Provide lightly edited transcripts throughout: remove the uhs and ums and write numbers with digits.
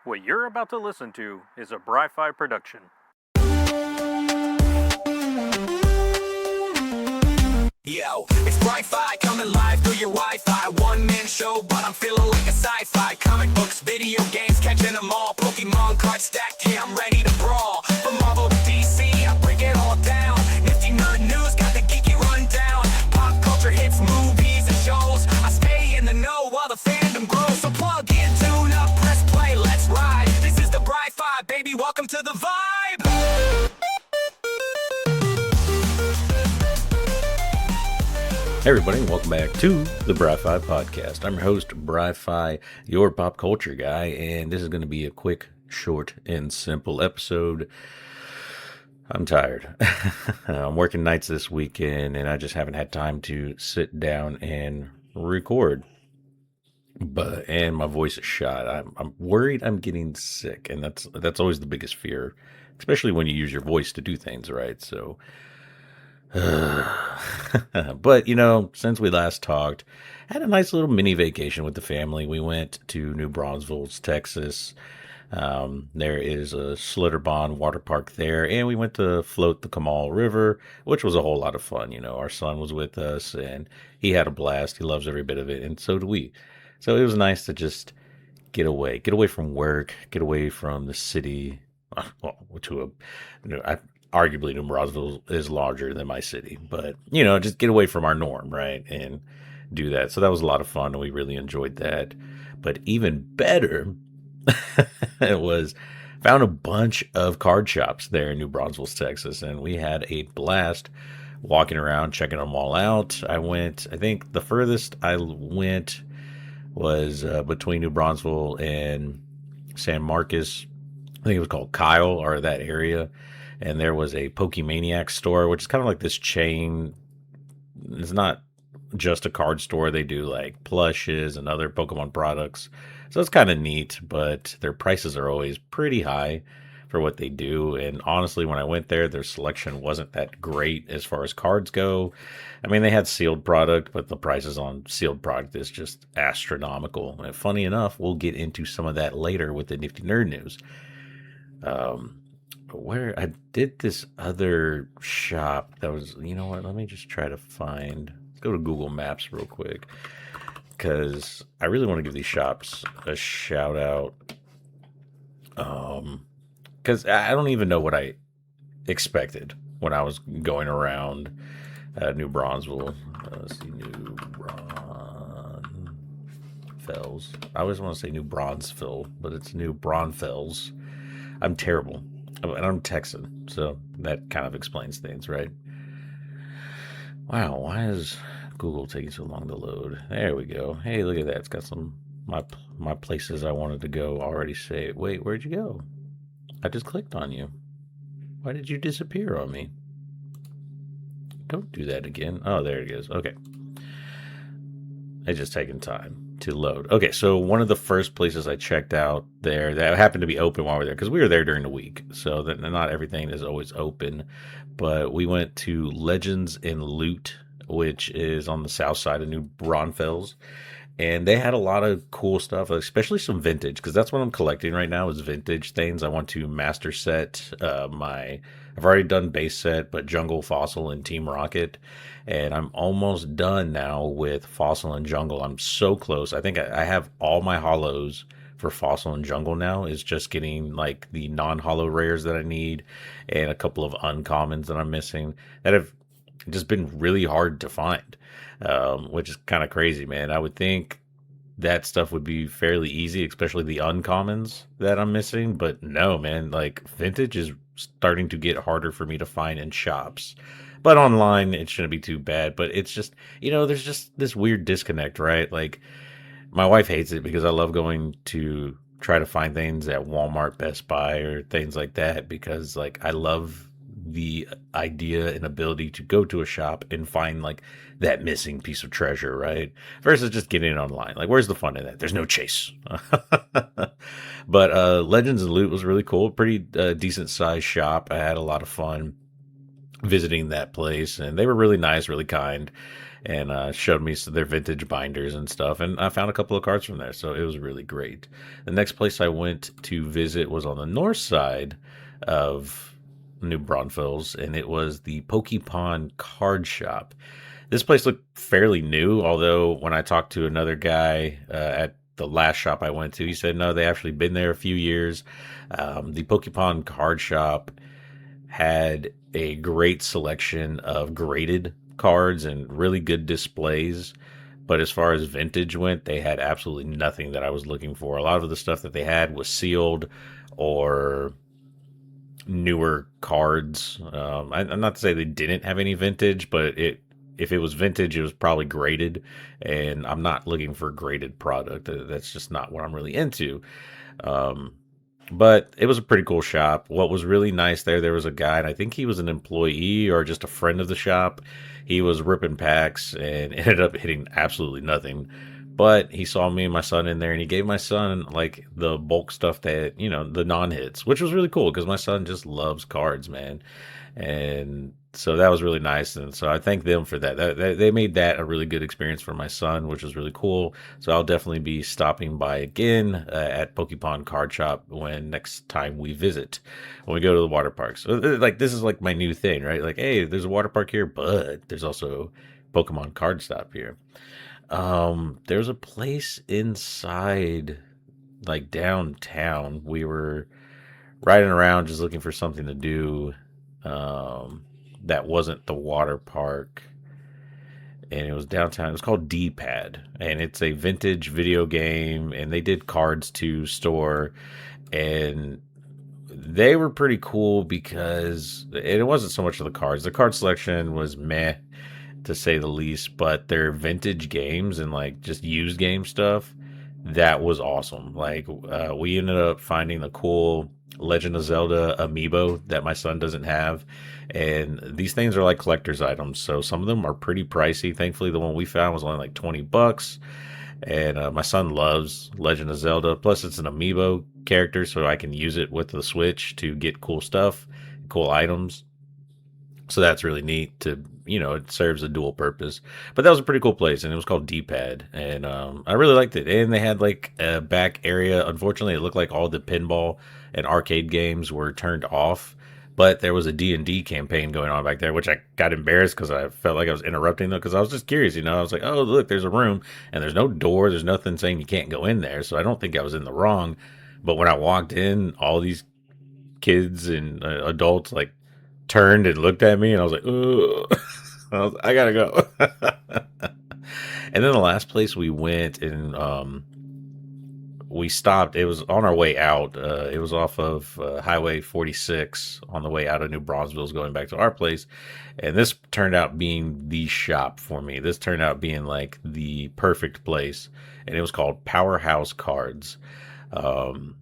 What you're about to listen to is a Bry-Fy production. Yo, it's Bry-Fy coming live through your Wi-Fi. One-man show, but I'm feeling like a sci-fi. Comic books, video games, catching them all. Pokemon cards stacked, yeah, I'm ready to brawl. From Marvel to DC, I break it all down. Nifty nerd news, got the geeky rundown. Pop culture hits, movies and shows. I stay in the know while the fandom grows. So plug in, tune up, press play, let's ride. This is the Bry-Fy, baby, welcome to the vibe. Hey everybody, and welcome back to the Bry-Fy podcast. I'm your host, Bry-Fy, your pop culture guy, and this is going to be a quick, short, and simple episode. I'm tired. I'm working nights this weekend, and I just haven't had time to sit down and record. And my voice is shot. I'm worried I'm getting sick, and that's always the biggest fear, especially when you use your voice to do things, right? So. But, since we last talked, I had a nice little mini vacation with the family. We went to New Braunfels, Texas. There is a Schlitterbahn water park there, and we went to float the Kamal River, which was a whole lot of fun. Our son was with us, and he had a blast. He loves every bit of it, and so do we. So it was nice to just get away from work, get away from the city. Well, arguably New Braunfels is larger than my city, but just get away from our norm, right? And do that. So that was a lot of fun, and we really enjoyed that. But even better, it was found a bunch of card shops there in New Braunfels, Texas, and we had a blast walking around, checking them all out. I think the furthest I went was between New Braunfels and San Marcos. I think it was called Kyle, or that area. And there was a Pokemaniac store, which is kind of like this chain. It's not just a card store. They do like plushes and other Pokemon products. So it's kind of neat, but their prices are always pretty high for what they do. And honestly, when I went there, their selection wasn't that great as far as cards go. I mean, they had sealed product, but the prices on sealed product is just astronomical. And funny enough, we'll get into some of that later with the Nifty Nerd News. Where I did this other shop that was, let me just try to find, let's go to Google Maps real quick, because I really want to give these shops a shout out, because I don't even know what I expected when I was going around New Braunfels. Let's see, New Braunfels. I always want to say New Braunfels, but it's New Braunfels. I'm terrible. And I'm Texan, so that kind of explains things, right? Wow, why is Google taking so long to load? There we go. Hey, look at that. It's got some my places I wanted to go already saved. Wait, where'd you go? I just clicked on you. Why did you disappear on me? Don't do that again. Oh, there it is. Okay. It's just taking time to load. Okay, so one of the first places I checked out there that happened to be open while we were there, because we were there during the week, so that not everything is always open, but we went to Legends and Loot, which is on the south side of New Braunfels, and they had a lot of cool stuff, especially some vintage, because that's what I'm collecting right now is vintage things. I want to master set I've already done base set, but Jungle, Fossil, and Team Rocket. And I'm almost done now with Fossil and Jungle. I'm so close. I think I have all my holos for Fossil and Jungle now. Is just getting like the non-holo rares that I need and a couple of uncommons that I'm missing that have just been really hard to find, which is kind of crazy, man. I would think that stuff would be fairly easy, especially the uncommons that I'm missing. But no, man, like vintage is starting to get harder for me to find in shops. But online, it shouldn't be too bad. But it's just, there's just this weird disconnect, right? Like, my wife hates it because I love going to try to find things at Walmart, Best Buy, or things like that. Because, like, I love the idea and ability to go to a shop and find, like, that missing piece of treasure, right? Versus just getting it online. Like, where's the fun in that? There's no chase. But Legends and Loot was really cool. Pretty decent-sized shop. I had a lot of fun visiting that place, and they were really nice, really kind. and showed me their vintage binders and stuff. And I found a couple of cards from there, so it was really great. The next place I went to visit was on the north side of New Braunfels, and it was the Pokemon card shop. This place looked fairly new, although when I talked to another guy at the last shop I went to, he said no, they actually been there a few years. The Pokemon card shop had a great selection of graded cards and really good displays. But as far as vintage went, they had absolutely nothing that I was looking for. A lot of the stuff that they had was sealed or newer cards. I'm not to say they didn't have any vintage, but if it was vintage, it was probably graded, and I'm not looking for graded product. That's just not what I'm really into. But it was a pretty cool shop. What was really nice there was a guy, and I think he was an employee or just a friend of the shop. He was ripping packs and ended up hitting absolutely nothing. But he saw me and my son in there, and he gave my son like the bulk stuff that, the non-hits, which was really cool because my son just loves cards, man. And so that was really nice. And so I thank them for that. They made that a really good experience for my son, which was really cool. So I'll definitely be stopping by again at Pokemon Card Shop when next time we visit, when we go to the water parks. So, like, this is like my new thing, right? Like, hey, there's a water park here, but there's also Pokemon Card Shop here. There's a place inside, like downtown. We were riding around just looking for something to do. That wasn't the water park, and it was downtown. It was called D-Pad, and it's a vintage video game, and they did cards to store, and they were pretty cool because it wasn't so much of the cards. The card selection was meh, to say the least, but their vintage games and like just used game stuff, that was awesome. Like, we ended up finding a cool Legend of Zelda amiibo that my son doesn't have, and these things are like collector's items, so some of them are pretty pricey. Thankfully, the one we found was only like $20, and my son loves Legend of Zelda. Plus, it's an amiibo character, so I can use it with the Switch to get cool stuff, cool items. So that's really neat to, it serves a dual purpose. But that was a pretty cool place, and it was called D-Pad, and I really liked it. And they had like a back area. Unfortunately, it looked like all the pinball and arcade games were turned off, but there was a D&D campaign going on back there, which I got embarrassed because I felt like I was interrupting them, because I was just curious, I was like, oh, look, there's a room, and there's no door, there's nothing saying you can't go in there, so I don't think I was in the wrong. But when I walked in, all these kids and adults like turned and looked at me, and I was like, ugh. I gotta go. And then the last place we went, and we stopped, it was on our way out. It was off of Highway 46 on the way out of New Braunfels going back to our place. And this turned out being the shop for me. This turned out being like the perfect place. And it was called Powerhouse Cards. God,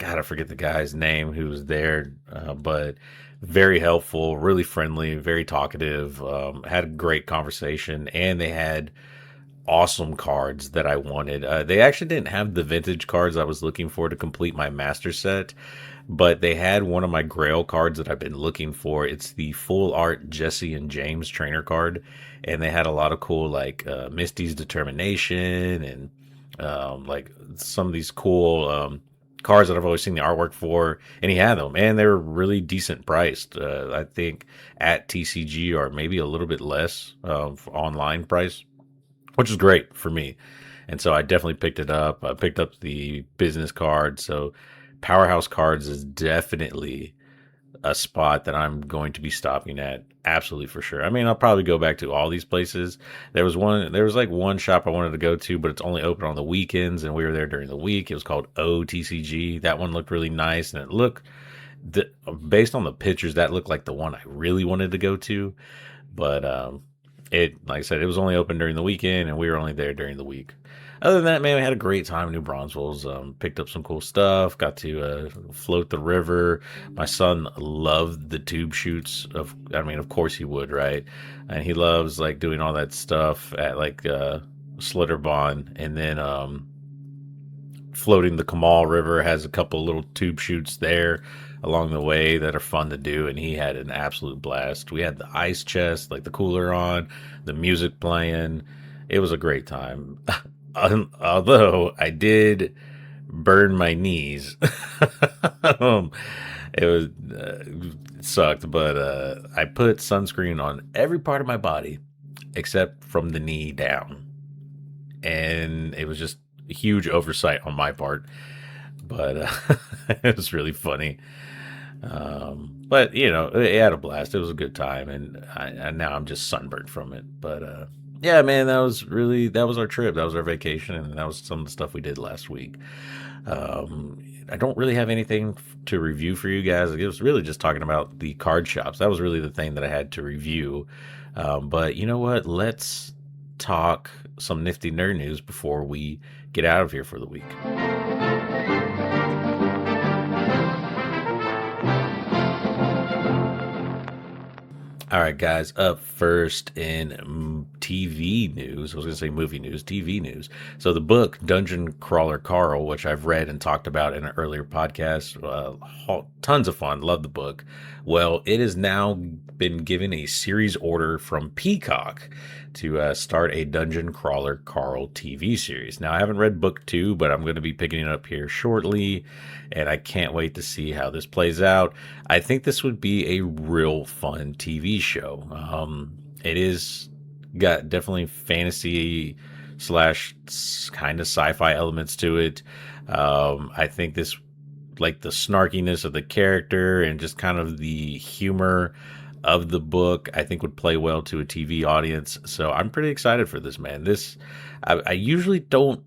I forget the guy's name who was there, but very helpful, really friendly, very talkative, had a great conversation, and they had awesome cards that I wanted. They actually didn't have the vintage cards I was looking for to complete my master set, but they had one of my Grail cards that I've been looking for. It's the full art Jesse and James trainer card, and they had a lot of cool, like Misty's Determination, and like some of these cool cards that I've always seen the artwork for, and he had them, and they were really decent priced. I think at TCG, or maybe a little bit less online price, which is great for me. And so I definitely picked it up. I picked up the business card. So Powerhouse Cards is definitely a spot that I'm going to be stopping at, absolutely, for sure. I mean, I'll probably go back to all these places. There was like one shop I wanted to go to, but it's only open on the weekends, and we were there during the week. It was called OTCG. That one looked really nice, and it looked, based on the pictures, that looked like the one I really wanted to go to. But like I said, it was only open during the weekend, and we were only there during the week. Other than that, man, we had a great time in New Braunfels. Picked up some cool stuff. Got to float the river. My son loved the tube shoots. Of course he would, right? And he loves like doing all that stuff at like Slitterbahn, and then floating the Kamal River, has a couple little tube shoots there along the way that are fun to do, and he had an absolute blast. We had the ice chest, like the cooler on, the music playing. It was a great time. Although I did burn my knees. It was it sucked, but I put sunscreen on every part of my body except from the knee down, and it was just a huge oversight on my part. But it was really funny. But you know, it had a blast. It was a good time, and now I'm just sunburned from it. But yeah, man, that was our trip. That was our vacation, and that was some of the stuff we did last week. I don't really have anything to review for you guys. It was really just talking about the card shops. That was really the thing that I had to review. But you know what? Let's talk some nifty nerd news before we get out of here for the week. All right, guys, up first in TV news. I was going to say movie news, TV news. So the book Dungeon Crawler Carl, which I've read and talked about in an earlier podcast, tons of fun. Love the book. Well, it has now been given a series order from Peacock to start a Dungeon Crawler Carl TV series. Now, I haven't read book 2, but I'm going to be picking it up here shortly, and I can't wait to see how this plays out. I think this would be a real fun TV show. It is got definitely fantasy / kind of sci-fi elements to it. I think this, like the snarkiness of the character and just kind of the humor of the book, I think would play well to a TV audience. So I'm pretty excited for this, man. I usually don't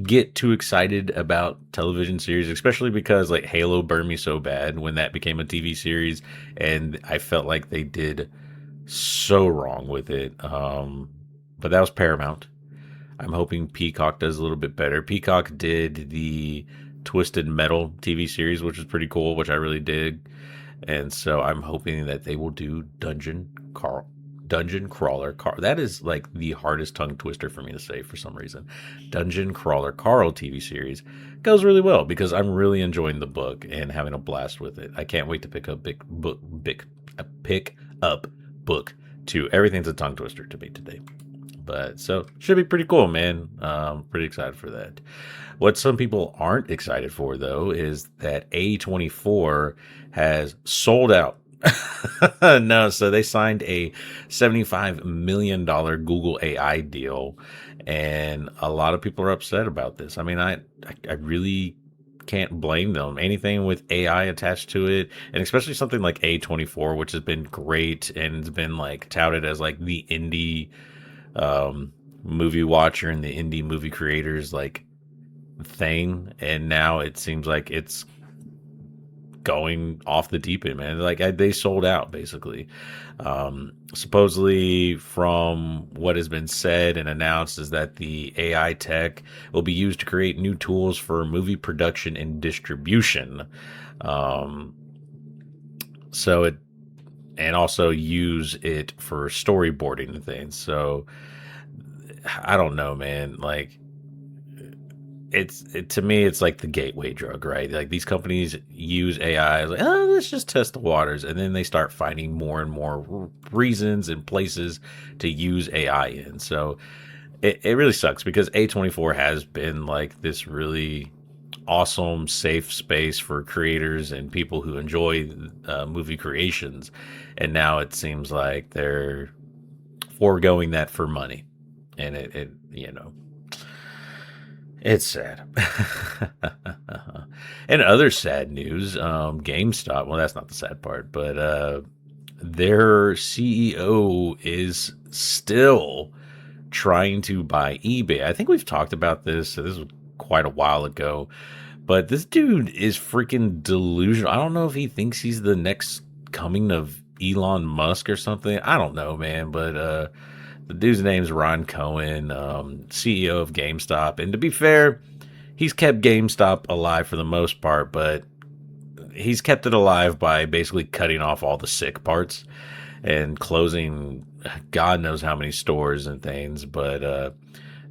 get too excited about television series, especially because like Halo burned me so bad when that became a TV series, and I felt like they did so wrong with it. But that was Paramount. I'm hoping Peacock does a little bit better. Peacock did the Twisted Metal TV series, which is pretty cool, which I really dig. And so I'm hoping that they will do Dungeon Crawler Carl. That is like the hardest tongue twister for me to say for some reason. Dungeon Crawler Carl TV series goes really well because I'm really enjoying the book and having a blast with it. I can't wait to pick up book 2. Everything's a tongue twister to me today. But so should be pretty cool, man. Pretty excited for that. What some people aren't excited for, though, is that A24 has sold out. No, so they signed a $75 million Google AI deal, and a lot of people are upset about this. I mean, I really can't blame them. Anything with AI attached to it, and especially something like A24, which has been great and has been like touted as like the indie movie watcher and the indie movie creators like thing, and now it seems like it's going off the deep end, man. Like they sold out basically. Supposedly, from what has been said and announced, is that the AI tech will be used to create new tools for movie production and distribution. And also use it for storyboarding and things. So I don't know, man. Like to me, it's like the gateway drug, right? Like these companies use AI, like, oh, let's just test the waters, and then they start finding more and more reasons and places to use AI in. So it really sucks because A24 has been like this really awesome, safe space for creators and people who enjoy movie creations, and now it seems like they're foregoing that for money, and it you know. It's sad. And other sad news, GameStop, well, that's not the sad part, but their CEO is still trying to buy eBay. I think we've talked about this. So this was quite a while ago, but this dude is freaking delusional. I don't know if he thinks he's the next coming of Elon Musk or something. I don't know, man, but the dude's name's Ron Cohen, CEO of GameStop. And to be fair, he's kept GameStop alive for the most part, but he's kept it alive by basically cutting off all the sick parts and closing God knows how many stores and things. But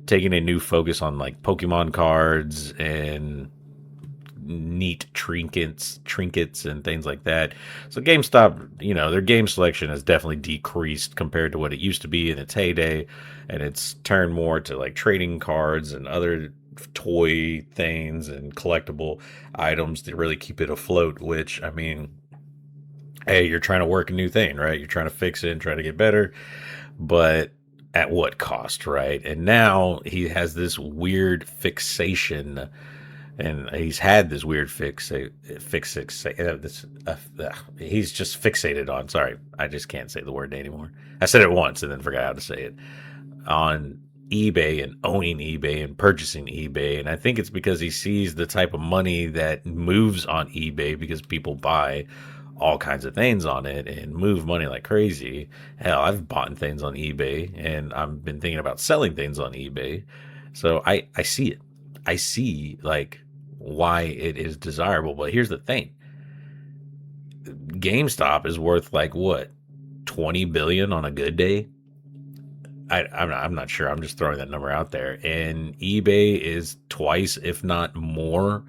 taking a new focus on like Pokemon cards and neat trinkets and things like that. So GameStop, their game selection has definitely decreased compared to what it used to be in its heyday, and it's turned more to like trading cards and other toy things and collectible items to really keep it afloat, which, I mean, hey, you're trying to work a new thing, right? You're trying to fix it and try to get better, but at what cost, right? And now he has this weird fixation, and he's had this weird he's just fixated on, sorry, I just can't say the word anymore. I said it once and then forgot how to say it, on eBay and owning eBay and purchasing eBay. And I think it's because he sees the type of money that moves on eBay, because people buy all kinds of things on it and move money like crazy. Hell, I've bought things on eBay, and I've been thinking about selling things on eBay. So I see it. I see like why it is desirable. But here's the thing. GameStop is worth like what, 20 billion on a good day? I'm not sure. I'm just throwing that number out there. And eBay is twice, if not more,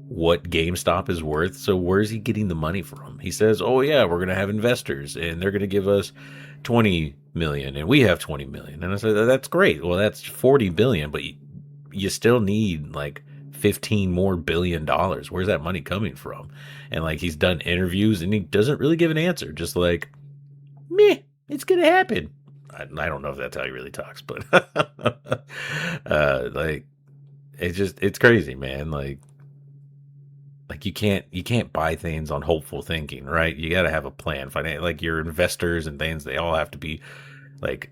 what GameStop is worth. So where's he getting the money from? He says, oh yeah, we're going to have investors and they're going to give us 20 million and we have 20 million. And I said, that's great. Well, that's 40 billion, but you still need like 15 more $billion. Where's that money coming from? And like, he's done interviews and he doesn't really give an answer. Just like, meh, it's going to happen. I don't know if that's how he really talks, but like, it's crazy, man. Like you can't buy things on hopeful thinking, right? You got to have a plan. Like your investors and things, they all have to be like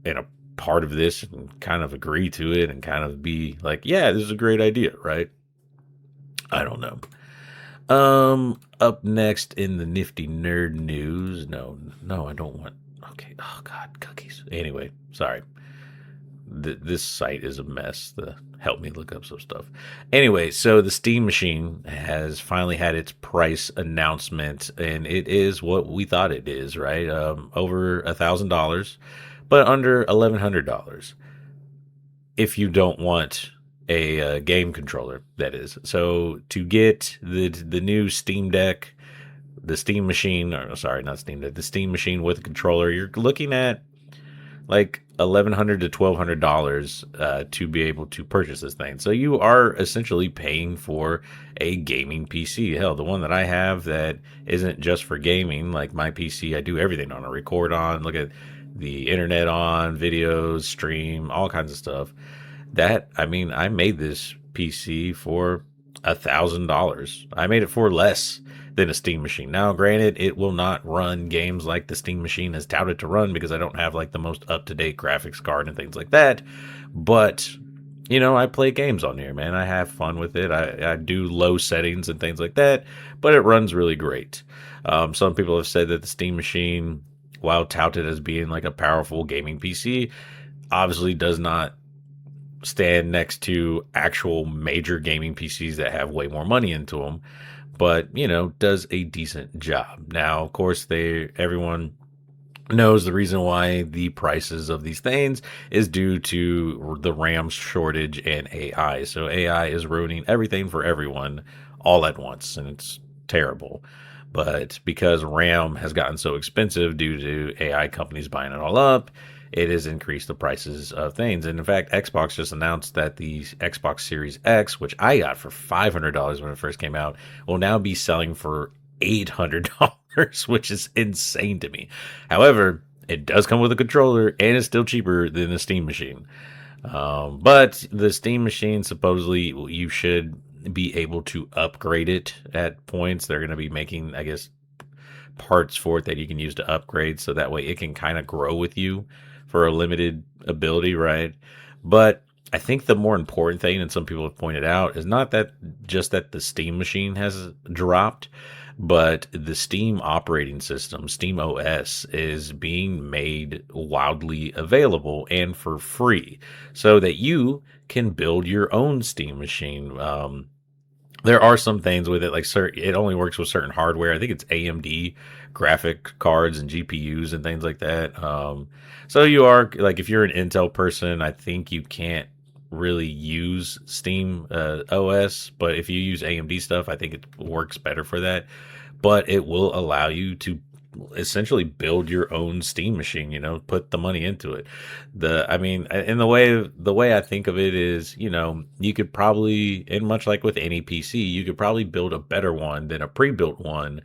in a part of this and kind of agree to it and kind of be like, yeah, this is a great idea, right? I don't know. Up next in the nifty nerd news. No, I don't want. Okay. Oh God, cookies. Anyway, sorry. This site is a mess. Help me look up some stuff. Anyway, so the Steam Machine has finally had its price announcement, and it is what we thought it is, right? Over $1,000, but under $1,100 if you don't want a game controller, that is. So to get the new Steam Deck, the Steam Machine, or sorry, not Steam Deck, the Steam Machine with a controller, you're looking at like $1,100 to $1,200 to be able to purchase this thing. So you are essentially paying for a gaming PC. Hell, the one that I have that isn't just for gaming, like my PC, I do everything on. I record on, look at the internet on, videos, stream, all kinds of stuff. I made this PC for $1,000. I made it for less than a Steam Machine. Now, granted, it will not run games like the Steam Machine is touted to run because I don't have like the most up-to-date graphics card and things like that. But, I play games on here, man. I have fun with it. I do low settings and things like that, but it runs really great. Some people have said that the Steam Machine, while touted as being like a powerful gaming PC, obviously does not stand next to actual major gaming PCs that have way more money into them, but does a decent job. Now, of course, everyone knows the reason why the prices of these things is due to the RAM shortage and AI. So AI is ruining everything for everyone all at once, and it's terrible. But because RAM has gotten so expensive due to AI companies buying it all up, it has increased the prices of things. And in fact, Xbox just announced that the Xbox Series X, which I got for $500 when it first came out, will now be selling for $800, which is insane to me. However, it does come with a controller and it's still cheaper than the Steam Machine. But the Steam Machine, supposedly, you should be able to upgrade it at points. They're going to be making, I guess, parts for it that you can use to upgrade, so that way it can kind of grow with you for a limited ability, right? But I think the more important thing, and some people have pointed out, is not that just that the Steam Machine has dropped, but the Steam operating system, Steam OS, is being made wildly available and for free, so that you can build your own Steam Machine. There are some things with it, like it only works with certain hardware. I think it's AMD graphic cards and GPUs and things like that. So you are like, if you're an Intel person, I think you can't really use Steam OS, but if you use AMD stuff, I think it works better for that. But it will allow you to essentially build your own Steam machine, put the money into it. I mean, in the way I think of it is, you could probably, and much like with any PC, you could probably build a better one than a pre-built one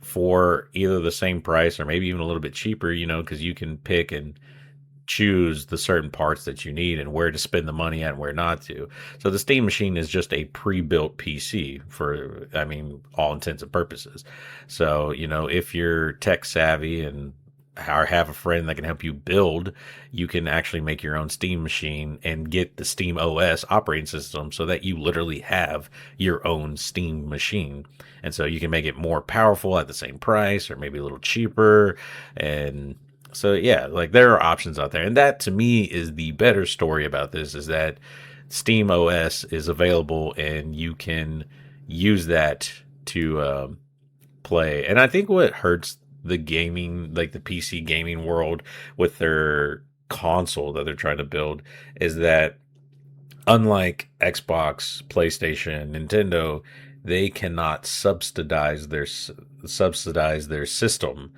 for either the same price or maybe even a little bit cheaper, because you can pick and choose the certain parts that you need and where to spend the money at and where not to. So the Steam machine is just a pre-built PC for, I mean, all intents and purposes. So, if you're tech savvy and or have a friend that can help you build, you can actually make your own Steam machine and get the Steam OS operating system so that you literally have your own Steam machine. And so you can make it more powerful at the same price or maybe a little cheaper. And so yeah, like there are options out there, and that to me is the better story about this, is that Steam OS is available and you can use that to play. And I think what hurts the gaming, like the PC gaming world with their console that they're trying to build, is that unlike Xbox, PlayStation, Nintendo, they cannot subsidize their system.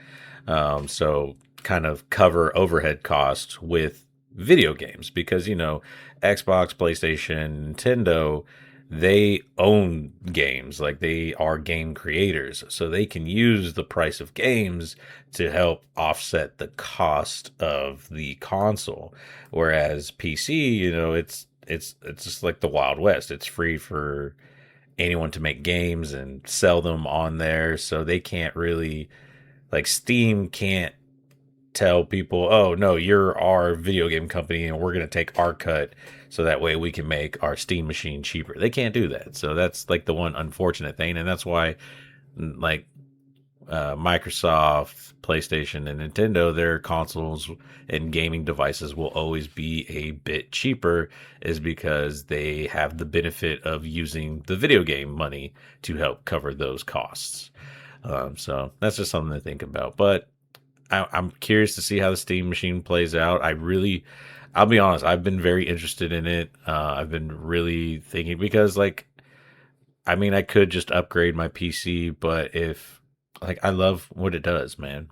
So kind of cover overhead costs with video games, because Xbox, PlayStation, Nintendo, they own games, like they are game creators, so they can use the price of games to help offset the cost of the console. Whereas PC, it's just like the Wild West. It's free for anyone to make games and sell them on there, so they can't really, like Steam can't tell people, oh no, you're our video game company and we're going to take our cut so that way we can make our Steam machine cheaper. They can't do that. So that's like the one unfortunate thing. And that's why like Microsoft, PlayStation, and Nintendo, their consoles and gaming devices will always be a bit cheaper, is because they have the benefit of using the video game money to help cover those costs. So that's just something to think about. But I'm curious to see how the Steam machine plays out. I'll be honest, I've been very interested in it. I've been really thinking, because I mean, I could just upgrade my PC, but I love what it does, man.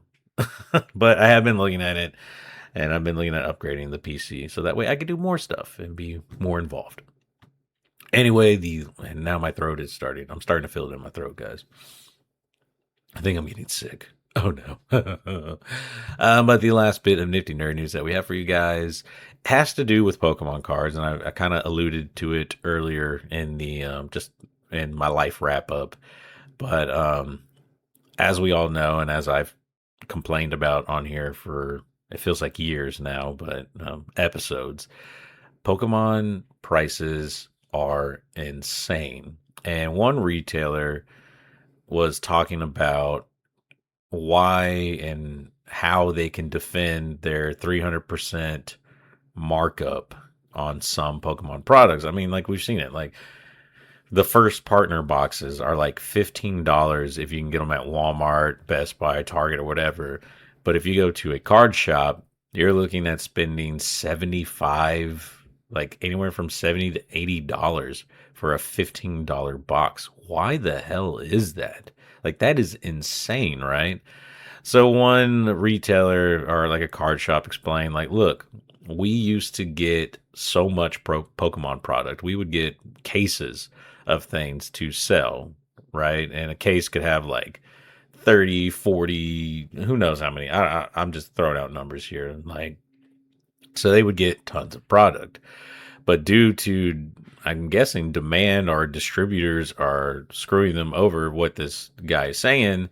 But I have been looking at it, and I've been looking at upgrading the PC so that way I could do more stuff and be more involved. Anyway, and now my throat is starting. I'm starting to feel it in my throat, guys. I think I'm getting sick. Oh no. But the last bit of nifty nerd news that we have for you guys has to do with Pokemon cards, and I kind of alluded to it earlier in the just in my life wrap up. But as we all know, and as I've complained about on here for, it feels like years now, but episodes, Pokemon prices are insane. And one retailer was talking about why and how they can defend their 300% markup on some Pokemon products. I mean, like we've seen it, like the first partner boxes are like $15 if you can get them at Walmart, Best Buy, Target, or whatever. But if you go to a card shop, you're looking at spending 75, like anywhere from $70 to $80 for a $15 box. Why the hell is that? Like, that is insane, right? So one retailer or like a card shop explained, like, look, we used to get so much Pokemon product. We would get cases of things to sell, right? And a case could have like 30, 40, who knows how many. I'm just throwing out numbers here. Like, so they would get tons of product. But due to, I'm guessing, demand, or distributors are screwing them over, what this guy is saying,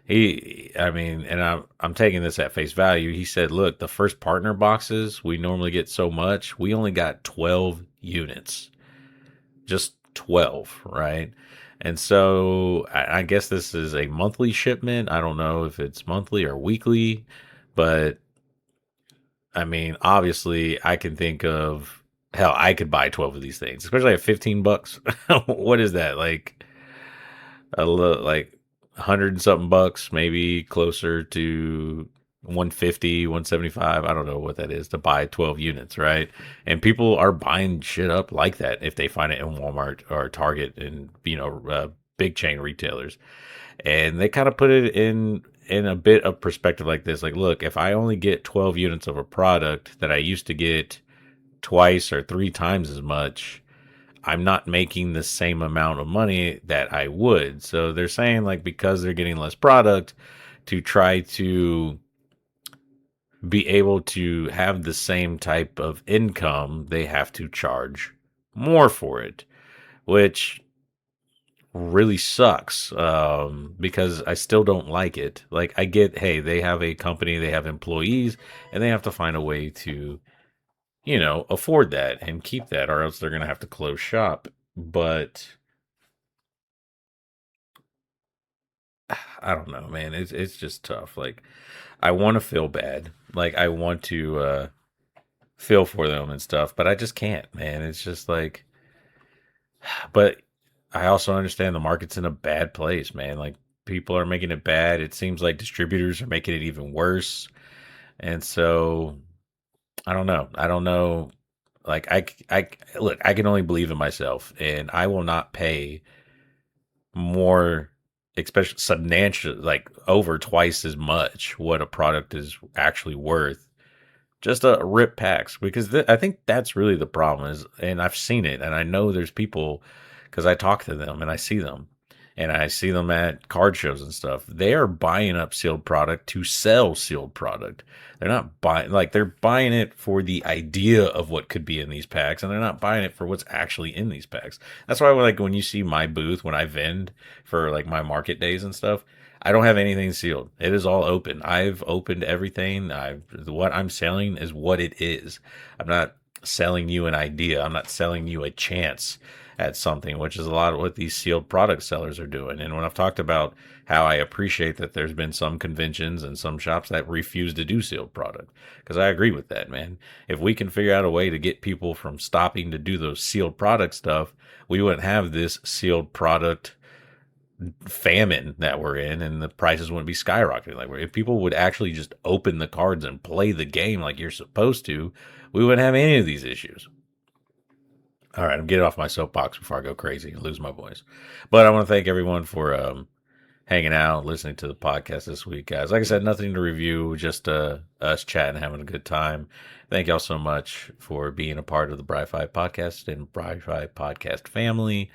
I'm taking this at face value. He said, look, the first partner boxes, we normally get so much. We only got 12 units. Just 12, right? And so I guess this is a monthly shipment. I don't know if it's monthly or weekly, but I mean, obviously I can think of hell, I could buy 12 of these things, especially at $15. What is that? Like like 100 and something bucks, maybe closer to 150, 175. I don't know what that is to buy 12 units, right? And people are buying shit up like that if they find it in Walmart or Target and, big chain retailers. And they kind of put it in a bit of perspective like this. Like, look, if I only get 12 units of a product that I used to get twice or three times as much, I'm not making the same amount of money that I would. So they're saying, like, because they're getting less product, to try to be able to have the same type of income, they have to charge more for it, which really sucks, because I still don't like it. Like, I get, hey, they have a company, they have employees, and they have to find a way to, afford that and keep that, or else they're going to have to close shop. But I don't know, man. It's just tough. Like, I want to feel bad. Like, I want to feel for them and stuff, but I just can't, man. It's just like, but I also understand the market's in a bad place, man. Like, people are making it bad. It seems like distributors are making it even worse. And so I don't know. I don't know. Like, look, I can only believe in myself, and I will not pay more, especially substantial, like over twice as much what a product is actually worth, just a rip packs, because I think that's really the problem is, and I've seen it, and I know there's people, because I talk to them and I see them, and I see them at card shows and stuff. They are buying up sealed product to sell sealed product. They're not buying, like, they're buying it for the idea of what could be in these packs, and they're not buying it for what's actually in these packs. That's why, like, when you see my booth, when I vend for like my market days and stuff, I don't have anything sealed. It is all open. I've opened everything. What I'm selling is what it is. I'm not selling you an idea. I'm not selling you a chance at something, which is a lot of what these sealed product sellers are doing. And when I've talked about how I appreciate that there's been some conventions and some shops that refuse to do sealed product, because I agree with that, man. If we can figure out a way to get people from stopping to do those sealed product stuff, we wouldn't have this sealed product famine that we're in, and the prices wouldn't be skyrocketing. Like, if people would actually just open the cards and play the game like you're supposed to, we wouldn't have any of these issues. All right, I'm getting off my soapbox before I go crazy and lose my voice. But I want to thank everyone for hanging out, listening to the podcast this week, guys. Like I said, nothing to review, just us chatting, having a good time. Thank y'all so much for being a part of the Bry-Fy podcast and Bry-Fy podcast family.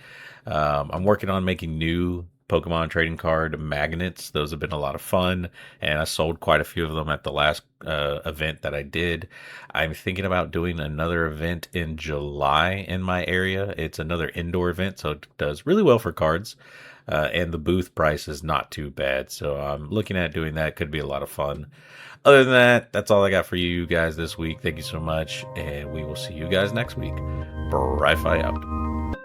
I'm working on making new Pokemon trading card magnets. Those have been a lot of fun, and I sold quite a few of them at the last event that I did. I'm thinking about doing another event in July in my area. It's another indoor event, so it does really well for cards. And the booth price is not too bad. So I'm looking at doing that. Could be a lot of fun. Other than that, that's all I got for you guys this week. Thank you so much. And we will see you guys next week. Bry-Fy out.